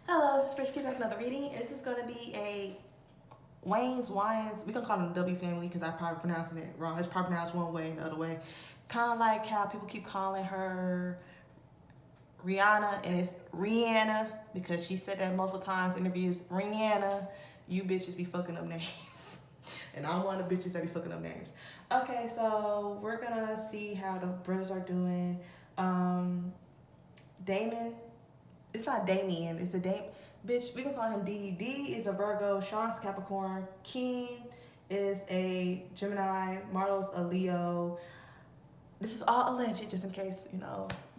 Hello, this is Rich. Get back another reading. This is going to be a Wayans. We're going to call them the W family because I'm probably pronouncing it wrong. It's probably pronounced one way and the other way. Kind of like how people keep calling her Rihanna and it's Rihanna because she said that multiple times in interviews. Rihanna, you bitches be fucking up names. And I'm one of the bitches that be fucking up names. Okay, so we're going to see how the brothers are doing. Damon, it's not Damien, it's a Dame. Bitch, we can call him D. D is a Virgo, Sean's Capricorn, Keen is a Gemini, Marlo's a Leo. This is all alleged, just in case,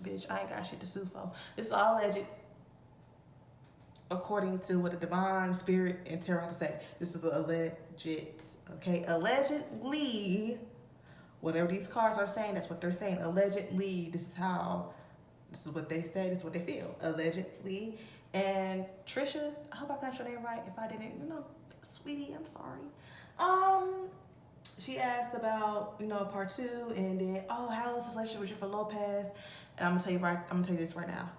bitch, I ain't got shit to sue for. This is all alleged according to what the divine spirit and tarot have to say. This is alleged, okay? Allegedly, whatever these cards are saying, that's what they're saying. Allegedly, this is what they say, this is what they feel. Allegedly. And Trisha, I hope I pronounced your name right. If I didn't, sweetie, I'm sorry. She asked about, part two, and then, how is this relationship with Jennifer Lopez? And I'm gonna tell you this right now.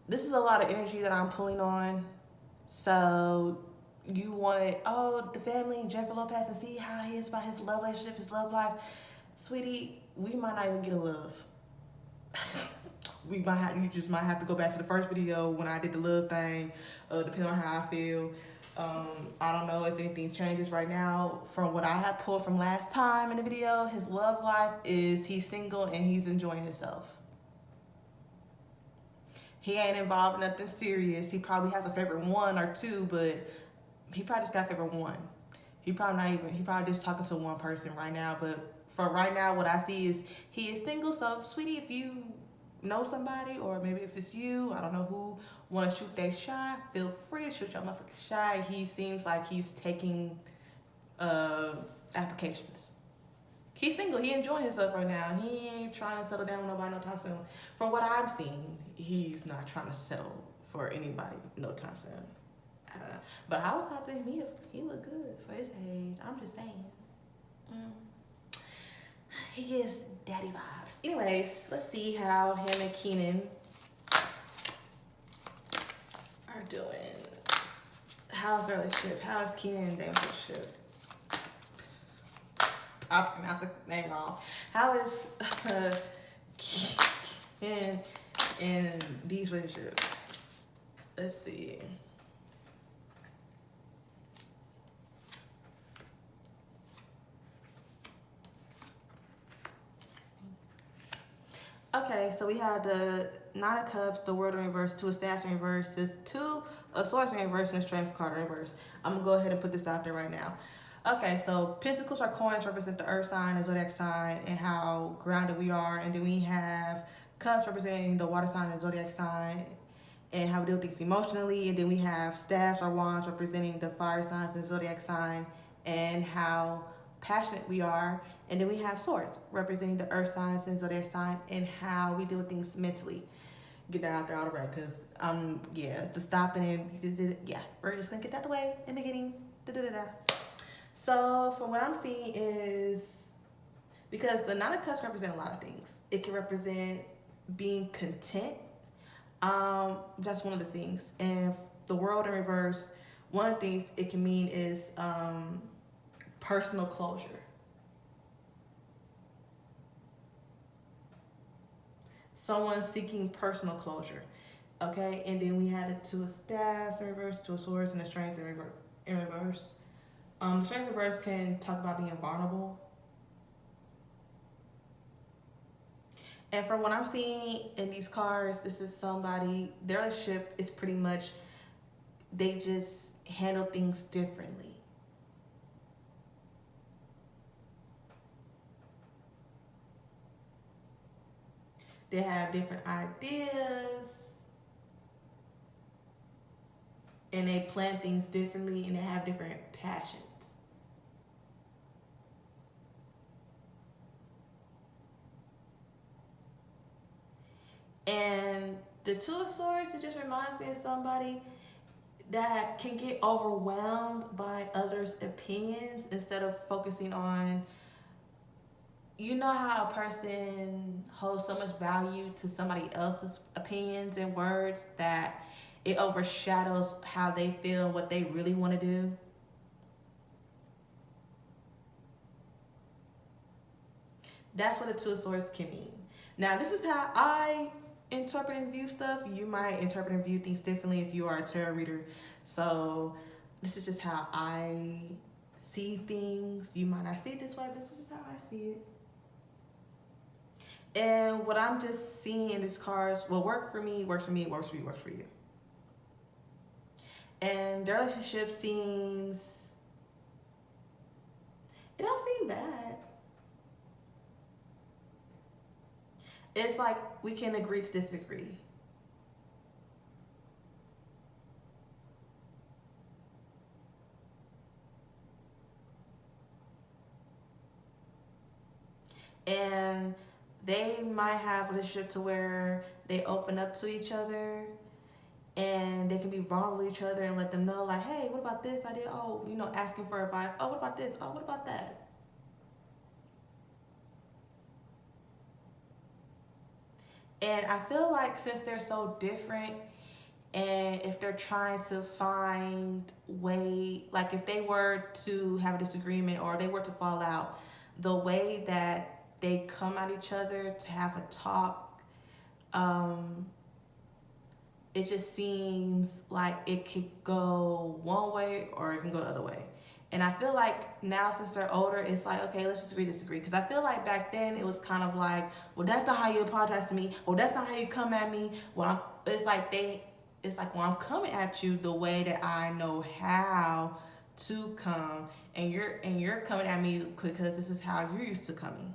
This is a lot of energy that I'm pulling on. So you wanted, the family, Jennifer Lopez, and see how he is about his love relationship, his love life. Sweetie, we might not even get a love. You just might have to go back to the first video when I did the love thing, depending on how I feel. I don't know if anything changes right now. From what I had pulled from last time in the video, his love life is he's single and he's enjoying himself. He ain't involved in nothing serious. He probably has a favorite one or two, but he probably just got a favorite one. He probably just talking to one person right now. But for right now, what I see is he is single. So, sweetie, if you know somebody, or maybe if it's you, I don't know who, want to shoot their shot, feel free to shoot your motherfucking shot. He seems like he's taking applications. He's single. He enjoying himself right now. He ain't trying to settle down with nobody no time soon. From what I'm seeing, he's not trying to settle for anybody no time soon. But I would talk to him. He look good for his age. I'm just saying. He gives daddy vibes. Anyways, let's see how him and Keenan are doing. How's their relationship? How's Keenan and Damon's relationship? I pronounced the name wrong. How is Keenan and Dee's relationship? Let's see. Okay, so we had the Nine of Cups, the World in reverse, Two of Staffs in reverse, this Two of Swords in reverse, and the Strength card in reverse. I'm gonna go ahead and put this out there right now. Okay, so Pentacles are coins, represent the Earth sign, the Zodiac sign, and how grounded we are. And then we have Cups representing the Water sign and Zodiac sign, and how we deal with things emotionally. And then we have Staffs or Wands representing the Fire signs and Zodiac sign, and how passionate we are. And then we have Swords representing the Earth signs and Zodiac sign, and how we deal with things mentally. Get that out there all right, because the stopping and we're just gonna get that away in the beginning. So from what I'm seeing is, because the Nine of Cups represent a lot of things. It can represent being content. That's one of the things. And the World in reverse, one of the things it can mean is personal closure. Someone seeking personal closure. Okay, and then we had the Two of Staffs in reverse, Two of Swords, and the Strength in reverse. The Strength in reverse can talk about being vulnerable. And from what I'm seeing in these cards, this is somebody, their relationship is pretty much, they just handle things differently. They have different ideas, and they plan things differently, and they have different passions. And the Two of Swords, it just reminds me of somebody that can get overwhelmed by others' opinions instead of focusing on, how a person holds so much value to somebody else's opinions and words that it overshadows how they feel, what they really want to do. That's what the Two of Swords can mean. Now, this is how I interpret and view stuff. You might interpret and view things differently if you are a tarot reader. So, this is just how I see things. You might not see it this way, but this is just how I see it. And what I'm just seeing in these cards will work for me, works for me, works for you, works for you. And their relationship seems, it don't seem bad. It's like we can agree to disagree. And they might have a relationship to where they open up to each other and they can be vulnerable with each other and let them know, like, hey, what about this idea? Oh, you know, asking for advice. Oh, what about this? Oh, what about that? And I feel like since they're so different, and if they're trying to find way, like if they were to have a disagreement or they were to fall out, the way that they come at each other to have a talk, it just seems like it could go one way or it can go the other way. And I feel like now since they're older, it's like, okay, let's just disagree. Because I feel like back then it was kind of like, well, that's not how you apologize to me. Well, that's not how you come at me. Well, it's like, well, I'm coming at you the way that I know how to come, and you're coming at me because this is how you're used to coming.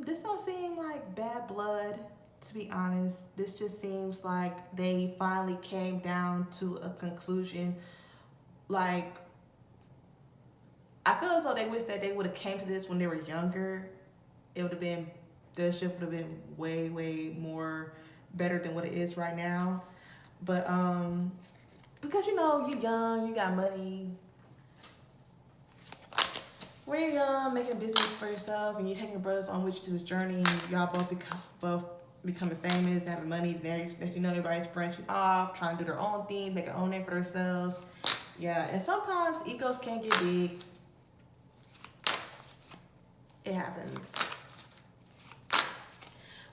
This don't seem like bad blood, to be honest. This just seems like they finally came down to a conclusion. Like, I feel as though they wish that they would have came to this when they were younger. It would have been, the shift would have been way, way more better than what it is right now. But because you know you're young, you got money. When you're young, making business for yourself, and you're taking your brothers on with you to this journey, y'all both becoming famous, having money. As you know, everybody's branching off, trying to do their own thing, make their own name for themselves. Yeah, and sometimes egos can get big. It happens.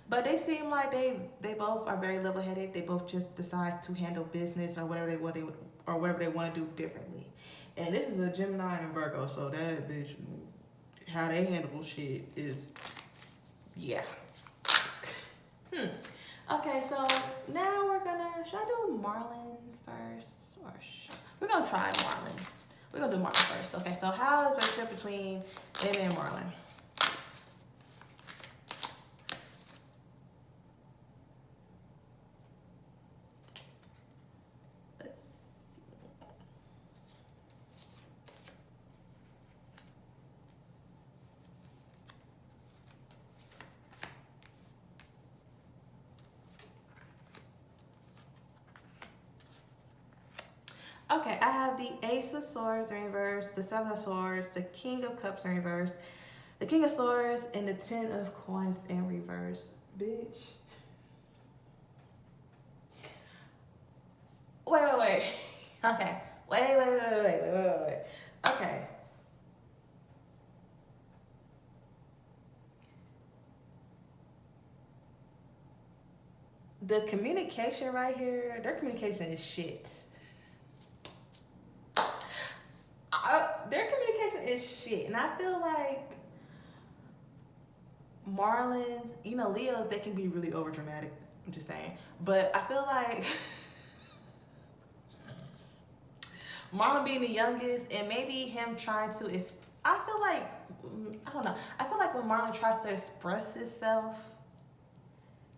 But they seem like they both are very level-headed. They both just decide to handle business or whatever they want to do differently. And this is a Gemini and Virgo, so that bitch, how they handle shit is, yeah. Okay, so now we're gonna, should I do Marlon first? Or we're gonna try Marlon. We're gonna do Marlon first. Okay, so how is the trip between them and Marlon? Okay, I have the Ace of Swords in reverse, the Seven of Swords, the King of Cups in reverse, the King of Swords, and the Ten of Coins in reverse. Bitch. Wait. Okay. Wait. Okay. The communication right here, their communication is shit. Their communication is shit. And I feel like Marlon, you know, Leos, they can be really over dramatic. I'm just saying. But I feel like Marlon being the youngest and maybe him trying to, I feel like, I don't know. I feel like when Marlon tries to express himself,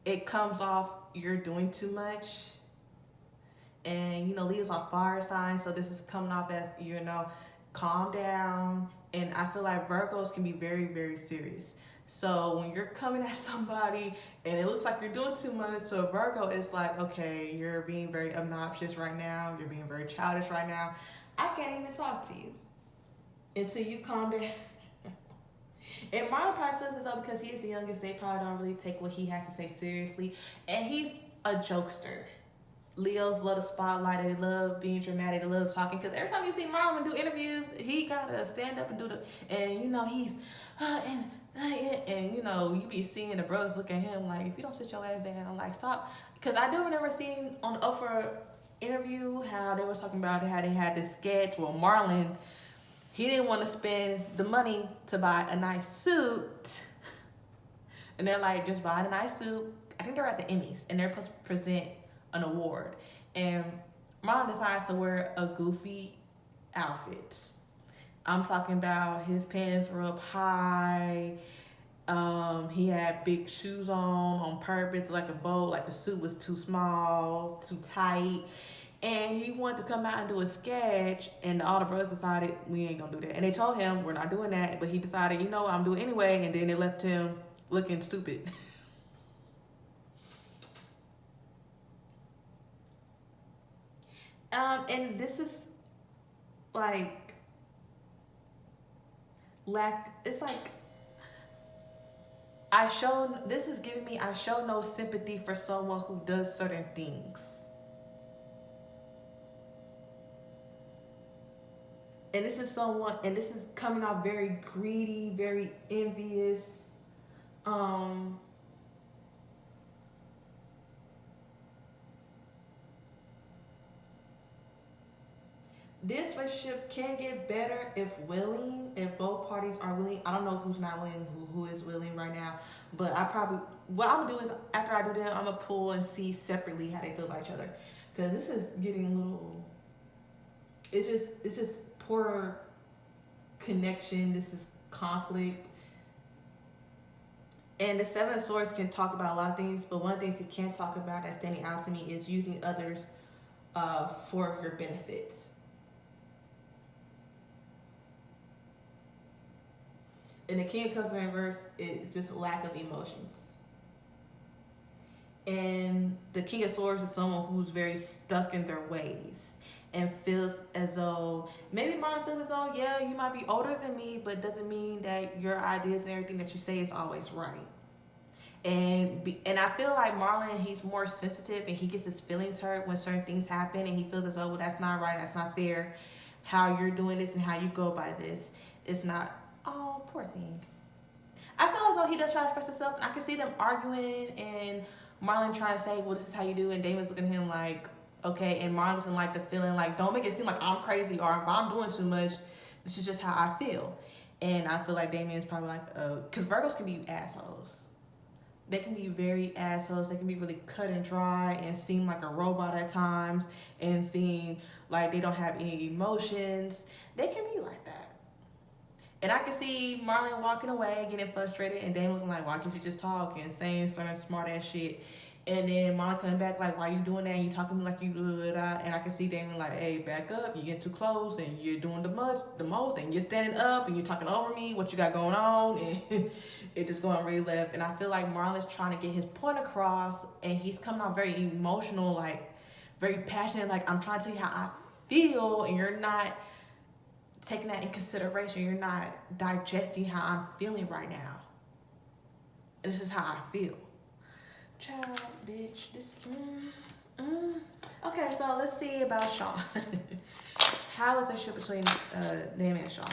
it comes off, you're doing too much. And, you know, Leo's on fire sign, so this is coming off as, you know, calm down. And I feel like Virgos can be very, very serious. So when you're coming at somebody and it looks like you're doing too much, so Virgo is like, okay, you're being very obnoxious right now. You're being very childish right now. I can't even talk to you until you calm down. And Marlon probably feels as though because he is the youngest, they probably don't really take what he has to say seriously. And he's a jokester. Leos love the spotlight. They love being dramatic. They love talking. Because every time you see Marlon do interviews, he gotta stand up and do the. And you know he's, and you know you be seeing the brothers look at him like, if you don't sit your ass down, like stop. Because I do remember seeing on the Oprah interview how they was talking about how they had this sketch. Well, Marlon, he didn't want to spend the money to buy a nice suit. And they're like, just buy a nice suit. I think they're at the Emmys and they're supposed to present an award. And Marlon decides to wear a goofy outfit. I'm talking about his pants were up high. He had big shoes on purpose, like a bow, like the suit was too small, too tight. And he wanted to come out and do a sketch, and all the brothers decided, we ain't gonna do that. And they told him, we're not doing that, but he decided, you know, I'm doing it anyway, and then they left him looking stupid. And this is like, it's like, this is giving me, I show no sympathy for someone who does certain things. And this is someone, and this is coming off very greedy, very envious. This relationship can get better if both parties are willing. I don't know who's not willing, who is willing right now. But what I'm gonna do is after I do that, I'm gonna pull and see separately how they feel about each other. Because this is getting a little, it's just poor connection. This is conflict. And the Seven of Swords can talk about a lot of things, but one of the things it can't talk about that's standing out to me is using others for your benefits. And the King of Cups in reverse is just lack of emotions. And the King of Swords is someone who's very stuck in their ways and feels as though, maybe Marlon feels as though, yeah, you might be older than me, but doesn't mean that your ideas and everything that you say is always right. And I feel like Marlon, he's more sensitive and he gets his feelings hurt when certain things happen, and he feels as though, well, that's not right, that's not fair, how you're doing this and how you go by this. It's not, oh, poor thing. I feel as though he does try to express himself, and I can see them arguing and Marlon trying to say, well, this is how you do, and Damon's looking at him like, okay, and Marlon doesn't like the feeling like, don't make it seem like I'm crazy, or if I'm doing too much, this is just how I feel. And I feel like Damien's probably like, because Virgos can be assholes. They can be very assholes. They can be really cut and dry and seem like a robot at times and seem like they don't have any emotions. They can be like that. And I can see Marlon walking away, getting frustrated, and Damon looking like, why can't you just talk, and saying certain smart ass shit. And then Marlon coming back like, why you doing that? And you talking to me like you do it. And I can see Damon like, hey, back up. You get too close and you're doing the most, and you're standing up and you're talking over me. What you got going on? And it just going really left. And I feel like Marlon's trying to get his point across, and he's coming out very emotional, like very passionate. Like, I'm trying to tell you how I feel, and you're not taking that in consideration. You're not digesting how I'm feeling right now. This is how I feel. Child, bitch, this, Okay, so let's see about Sean. How is the relationship between Damon and Sean?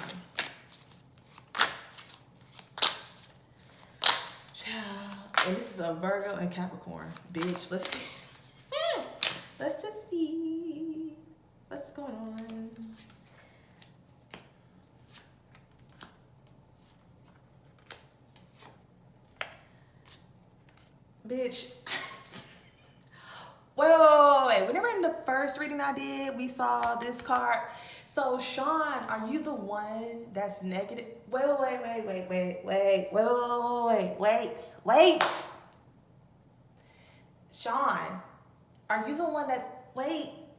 Child, and this is a Virgo and Capricorn. Bitch, let's see. Let's just see what's going on. Bitch. Wait. Whenever in the first reading I did, we saw this card. So, Sean, are you the one that's negative? Wait. Sean, are you the one that's,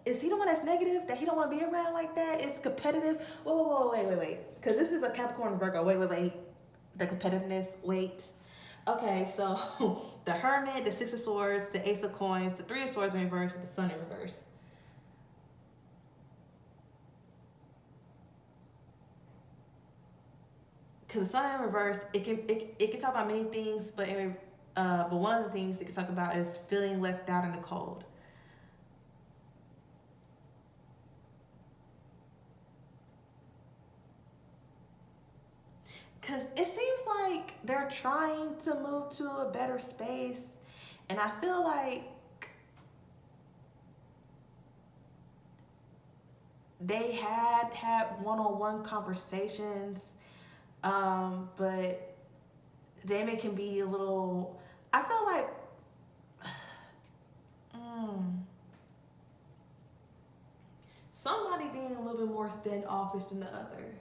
is he the one that's negative? That he don't want to be around like that? It's competitive? Wait. Because this is a Capricorn Virgo. Wait. The competitiveness, Okay, so the Hermit, the Six of Swords, the Ace of Coins, the Three of Swords in reverse with the Sun in reverse. because the sun in reverse, it can talk about many things, but one of the things it can talk about is feeling left out in the cold. Because it seems like they're trying to move to a better space, and I feel like they had one-on-one conversations, but Damon can be a little. I feel like somebody being a little bit more standoffish than the other.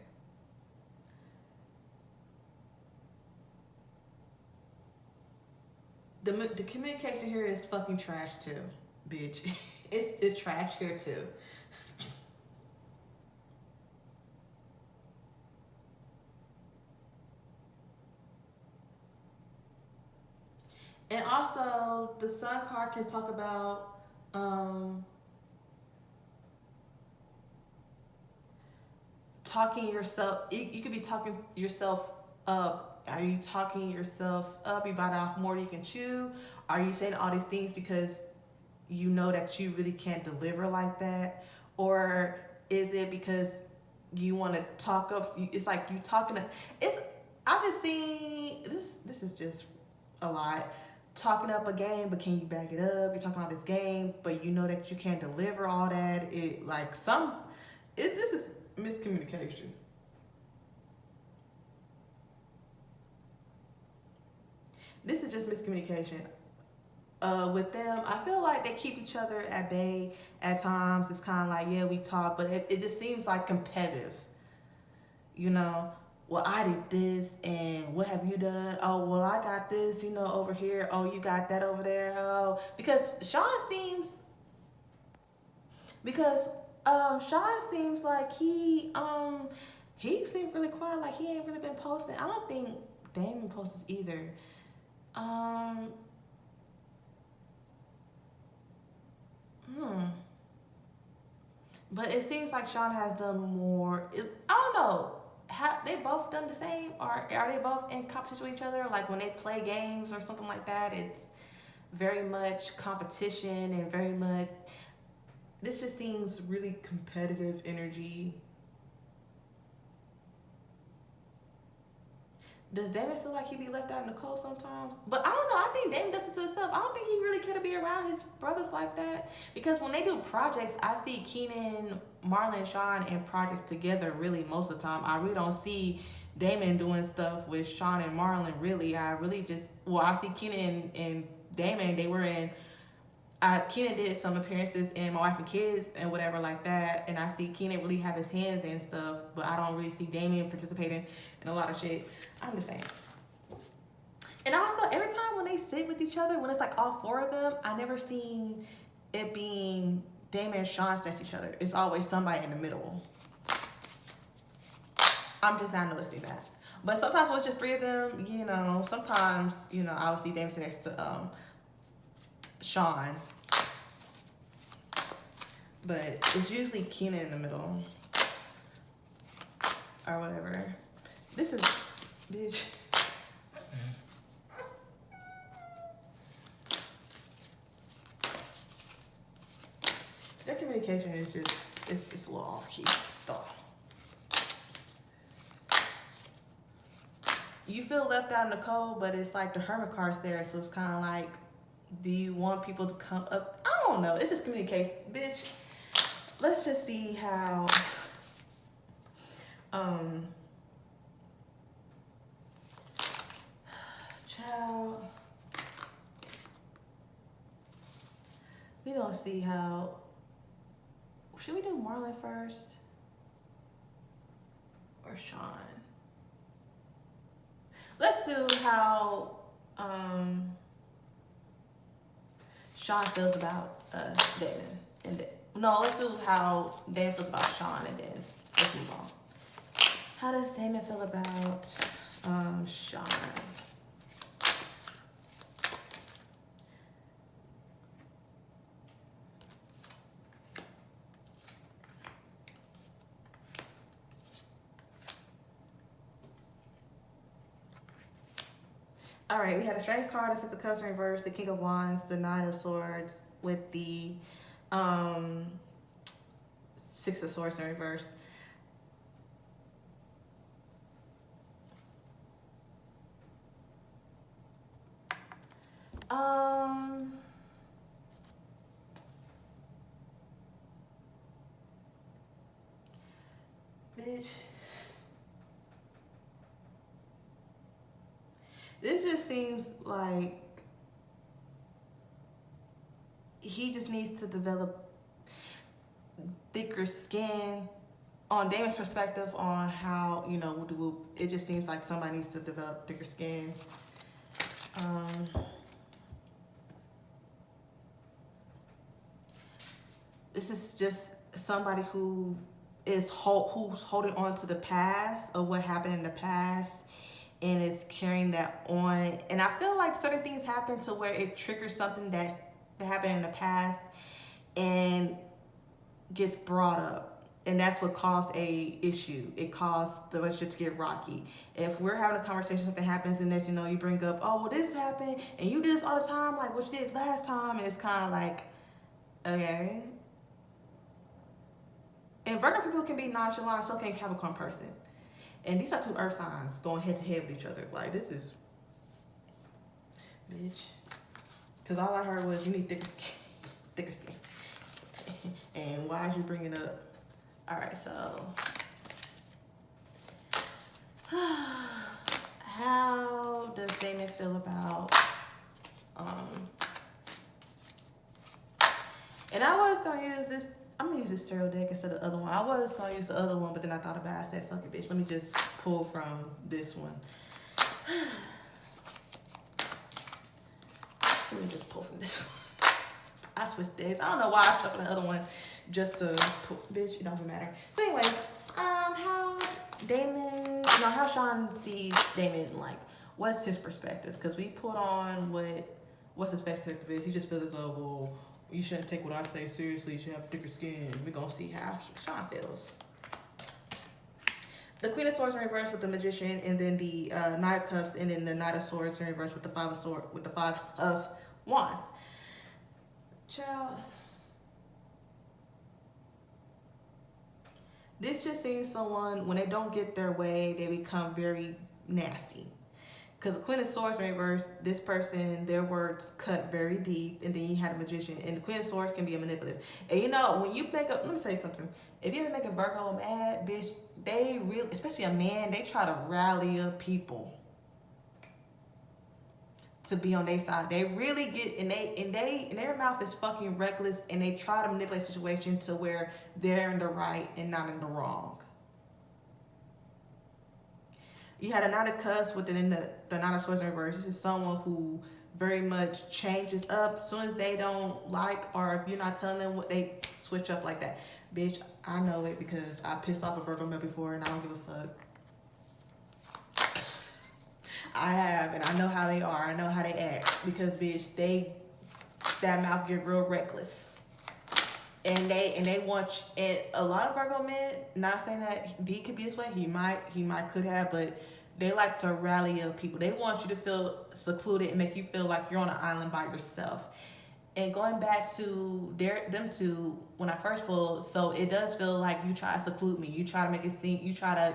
The communication here is fucking trash too, bitch. It's trash here too. And also, the sun card can talk about talking yourself. You could be talking yourself up. Are you talking yourself up? You bite off more than you can chew. Are you saying all these things because you know that you really can't deliver like that, or is it because you want to talk up? It's like you talking. It's I've just seen this. This is just a lot. Talking up a game, but can you back it up? You're talking about this game, but you know that you can't deliver all that. This is miscommunication. This is just miscommunication. With them, I feel like they keep each other at bay at times. It's kind of like, yeah, we talk, but it just seems like competitive. You know, well, I did this, and what have you done? Oh, well, I got this, over here. Oh, you got that over there. Oh, Sean seems like he seems really quiet, like he ain't really been posting. I don't think Damon posts either. But it seems like Sean has done more. I don't know. Have they both done the same, or are they both in competition with each other? Like when they play games or something like that, it's very much competition and very much. This just seems really competitive energy. Does Damon feel like he be left out in the cold sometimes? But I don't know. I think Damon does it to himself. I don't think he really care to be around his brothers like that. Because when they do projects, I see Keenan, Marlon, and Sean in projects together really most of the time. I really don't see Damon doing stuff with Sean and Marlon really. I see Keenan and Damon, they were in Keenan did some appearances in My Wife and Kids and whatever like that, and I see Keenan really have his hands in stuff, but I don't really see Damien participating in a lot of shit. I'm just saying. And also, every time when they sit with each other, when it's like all four of them, I never seen it being Damien and Sean next to each other. It's always somebody in the middle. I'm just not noticing that. But sometimes when it's just three of them, sometimes, I would see Damien next to Sean. But it's usually Keenan in the middle. Or whatever. This is, bitch. Their communication is it's a little off key stuff. You feel left out in the cold, but it's like the hermit card's there, so it's kind of like, do you want people to come up? I don't know. It's just communication, bitch. Let's just see how child. We gonna see how. Should we do Marlon first or Sean? Let's do how Sean feels about Damon, and then no, let's do how Damon feels about Sean, and then let's move on. How does Damon feel about Sean? All right, we had a strength card, the Six of Cups in reverse, the King of Wands, the Nine of Swords with the um, Six of Swords in reverse. Um, bitch. This just seems like he just needs to develop thicker skin. On Damon's perspective on how, you know, it just seems like somebody needs to develop thicker skin. This is just somebody who is who's holding on to the past of what happened in the past and is carrying that on. And I feel like certain things happen to where it triggers something that happened in the past and gets brought up. And that's what caused a issue. It caused the relationship to get rocky. If we're having a conversation, something happens, and next, you know, you bring up, oh, well, this happened, and you did this all the time, like what you did last time, and it's kind of like, okay. And Virgo people can be nonchalant, so can Capricorn person. And these are two earth signs going head to head with each other. Like, this is, bitch. Because all I heard was, you need thicker skin. Thicker skin. And why is you bringing it up? All right, so how does Damon feel about and I was gonna use this, I'm gonna use this tarot deck instead of the other one. I was gonna use the other one, but then I thought about it. I said, fuck it, bitch, let me just pull from this one. Let me just pull from this one. I switched days. I don't know why I shuffled the other one just to pull. Bitch, it don't matter. So anyways, how Damon, no, how Sean sees Damon, like, what's his perspective? Because we put on what's his perspective is. He just feels as though, well, you shouldn't take what I say seriously. You should have thicker skin. We're gonna see how Sean feels. The Queen of Swords in reverse with the Magician, and then the Knight of Cups, and then the Knight of Swords in reverse with the Five of Wands. Child, this just seems someone, when they don't get their way, they become very nasty. Because the Queen of Swords in reverse, this person, their words cut very deep, and then you had a Magician, and the Queen of Swords can be a manipulative. And you know, when you make up, let me tell you something. If you ever make a Virgo mad, bitch, they really, especially a man, they try to rally up people to be on their side. They really get, and their mouth is fucking reckless, and they try to manipulate the situation to where they're in the right and not in the wrong. You had a Knight of Cups within the Knight of Swords in reverse. This is someone who very much changes up as soon as they don't like, or if you're not telling them what, they switch up like that. Bitch, I know it because I pissed off a Virgo male before and I don't give a fuck. I have, and I know how they are. I know how they act because, bitch, that mouth get real reckless. And they want, and a lot of Virgo men, not saying that D could be this way, he could have, but they like to rally up people. They want you to feel secluded and make you feel like you're on an island by yourself. And going back to them two, when I first pulled, so it does feel like you try to seclude me. You try to make it seem, you try to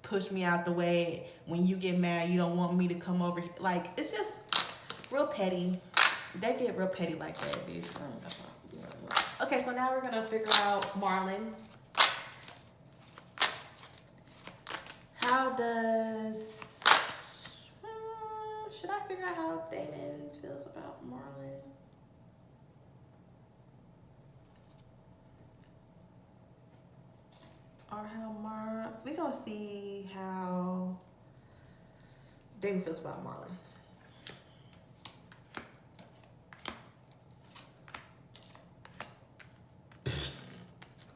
push me out the way. When you get mad, you don't want me to come over. Like, it's just real petty. They get real petty like that, bitch. Okay, so now we're gonna figure out Marlon. How does, should I figure out how Damon feels about Marlon? Or how we gonna see how Damon feels about Marlon.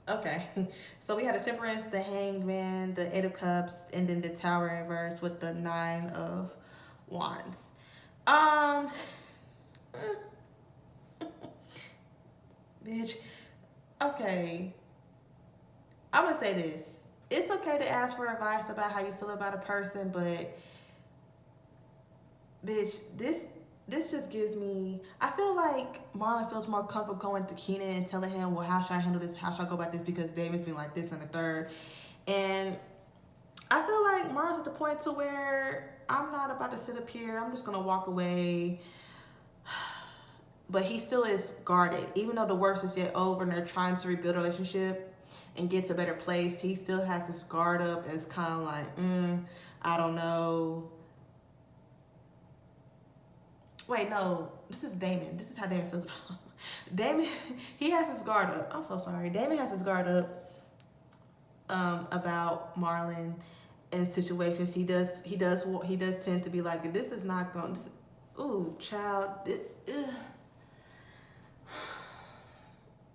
Okay, so we had a Temperance, the Hanged Man, the Eight of Cups, and then the Tower in reverse with the Nine of Wands. Bitch. Okay. I'm gonna say this. It's okay to ask for advice about how you feel about a person, but bitch, this just gives me. I feel like Marlon feels more comfortable going to Keenan and telling him, well, how should I handle this? How should I go about this? Because Damon's been like this and the third, and I feel like Marlon's at the point to where I'm not about to sit up here. I'm just gonna walk away. But he still is guarded, even though the worst is yet over and they're trying to rebuild a relationship and get to a better place. He still has this guard up and it's kind of like, I don't know. Wait, no, this is Damon. This is how Damon feels about Damon. He has his guard up. I'm so sorry. Damon has his guard up about Marlon in situations. He does tend to be like, this is not going. Ooh, child.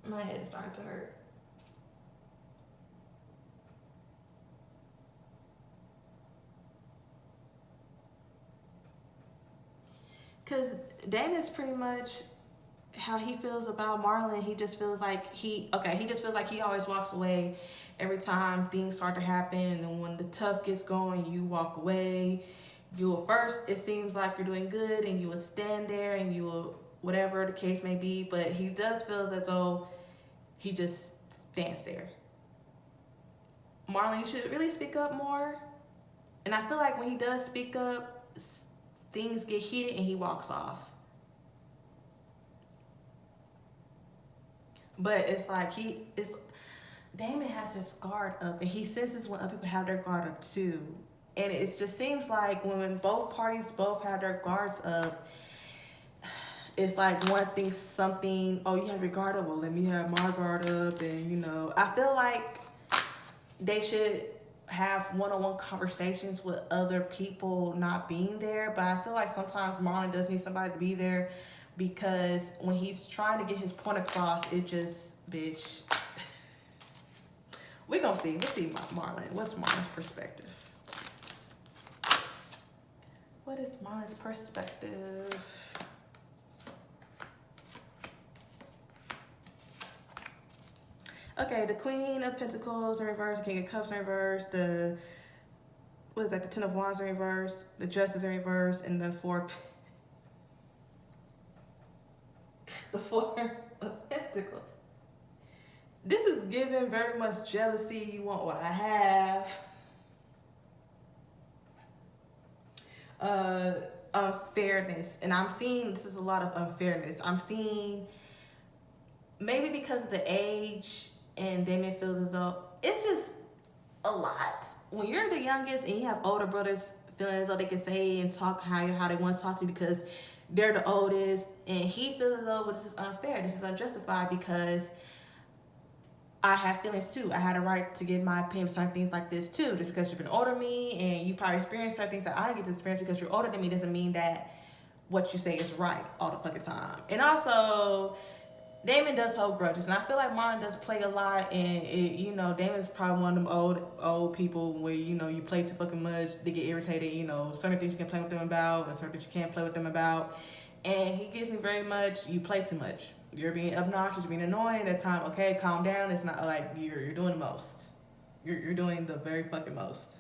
My head is starting to hurt. Because Damon's pretty much how he feels about Marlon. He just feels like he just feels like he always walks away every time things start to happen. And when the tough gets going, you walk away. You will first, it seems like you're doing good and you will stand there and you will, whatever the case may be. But he does feel as though he just stands there. Marlon, you should really speak up more. And I feel like when he does speak up, things get heated and he walks off. But it's like Damon has his guard up and he senses when other people have their guard up too. And it just seems like when both parties both have their guards up, it's like one thinks something, oh, you have your guard up, well, let me have my guard up. And, you know, I feel like they should have one-on-one conversations with other people not being there. But I feel like sometimes Marlon does need somebody to be there because when he's trying to get his point across, it just, bitch. We're going to see. We'll see Marlon. What's Marlon's perspective? What is Marlon's perspective? Okay, the Queen of Pentacles in reverse, the King of Cups in reverse, the Ten of Wands in reverse, the Justice in reverse, and the the Four of Pentacles. This is giving very much jealousy. You want what I have. Unfairness, and I'm seeing this is a lot of unfairness. I'm seeing maybe because of the age. And Damon feels as though it's just a lot. When you're the youngest and you have older brothers feeling as though they can say and talk how they want to talk to you because they're the oldest, and he feels as though, well, this is unfair, this is unjustified because I have feelings too. I had a right to give my opinion on certain things like this too. Just because you've been older than me and you probably experienced certain things that I didn't get to experience because you're older than me doesn't mean that what you say is right all the fucking time. And also, Damon does hold grudges, and I feel like Marlon does play a lot, and you know, Damon's probably one of them old people where, you know, you play too fucking much, they get irritated, you know, certain things you can play with them about, and certain things you can't play with them about, and he gives me very much, you play too much, you're being obnoxious, you're being annoying, that time, okay, calm down, it's not like you're doing the most, you're doing the very fucking most.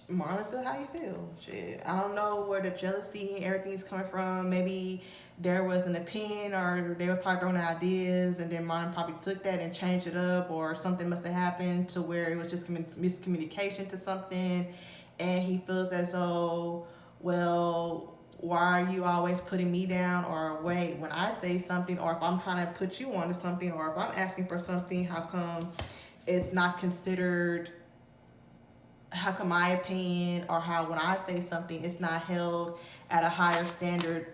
Marlon, feel how you feel. Shit, I don't know where the jealousy and everything's coming from. Maybe there was an opinion, or they were probably throwing ideas, and then Marlon probably took that and changed it up, or something must have happened to where it was just miscommunication to something, and he feels as though, well, why are you always putting me down? Or wait, when I say something, or if I'm trying to put you onto something, or if I'm asking for something, how come it's not considered? How come my opinion, or how when I say something, it's not held at a higher standard?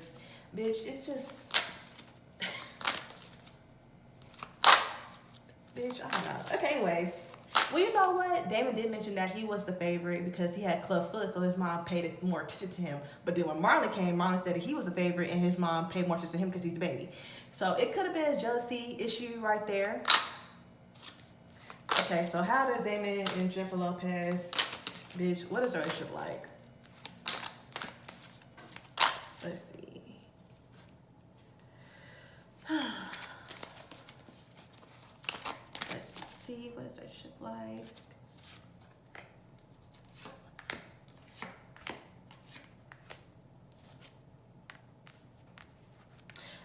Bitch, it's just, bitch, I don't know. Okay, anyways. Well, you know what? Damon did mention that he was the favorite because he had club foot, so his mom paid more attention to him. But then when Marlon came, Marlon said that he was the favorite and his mom paid more attention to him because he's the baby. So it could have been a jealousy issue right there. Okay, so how does Damon and Jennifer Lopez, bitch, what is their relationship like? Let's see. Let's see. see. What is that shit like?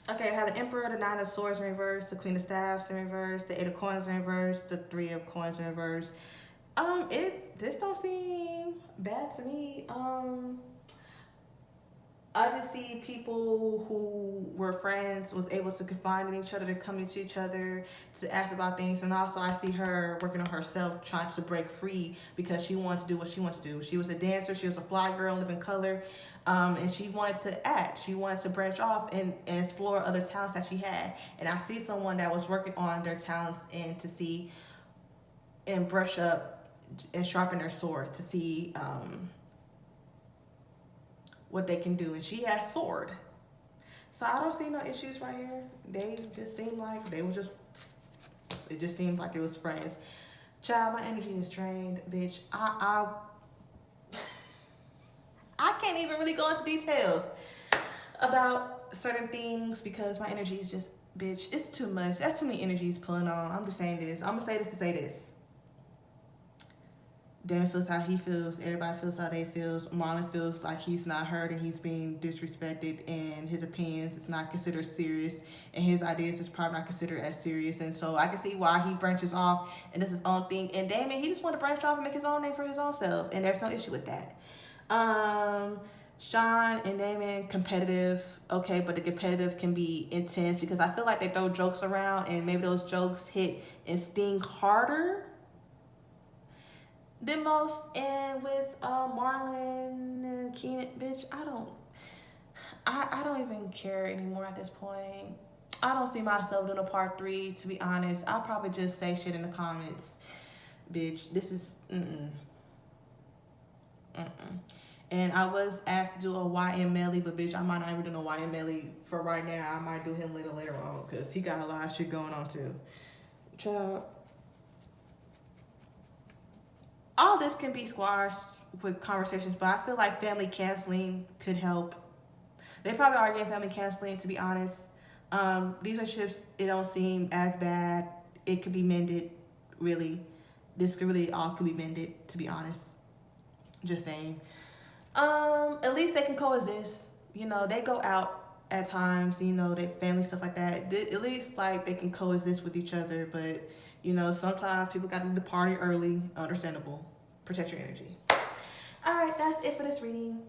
Okay, I have the Emperor, the Nine of Swords in reverse, the Queen of Staffs in reverse, the Eight of Coins in reverse, the Three of Coins in reverse. This don't seem bad to me. I just see people who were friends was able to confide in each other, to come to each other, to ask about things. And also I see her working on herself, trying to break free because she wanted to do what she wanted to do. She was a dancer. She was a fly girl, live in color. And she wanted to act. She wanted to branch off and explore other talents that she had. And I see someone that was working on their talents and to see and brush up and sharpen their sword to see what they can do, and she has sword. So I don't see no issues right here. They just seem like it just seemed like it was friends. Child, my energy is drained, bitch. I can't even really go into details about certain things because my energy is just, bitch, it's too much. That's too many energies pulling on. I'm just saying this. I'm gonna say this to say this. Damon feels how he feels. Everybody feels how they feels. Marlon feels like he's not heard and he's being disrespected, and his opinions is not considered serious, and his ideas is probably not considered as serious. And so I can see why he branches off and does his own thing. And Damon, he just want to branch off and make his own name for his own self, and there's no issue with that. Sean and Damon, competitive, okay, but the competitive can be intense because I feel like they throw jokes around and maybe those jokes hit and sting harder than most. And with Marlon and Keenan, bitch, I don't even care anymore at this point. I don't see myself doing a part 3, to be honest. I'll probably just say shit in the comments. Bitch, this is And I was asked to do a YM Melly, but bitch, I might not even do no YM Melly for right now. I might do him later on because he got a lot of shit going on too. Child. All this can be squashed with conversations, but I feel like family canceling could help. They probably are getting family canceling, to be honest. These relationships, it don't seem as bad. It could be mended, really. This could really all could be mended, to be honest. Just saying. At least they can coexist. You know, they go out at times, you know, they family, stuff like that. At least, like, they can coexist with each other, but, you know, sometimes people got to leave the party early. Understandable. Protect your energy. All right, that's it for this reading.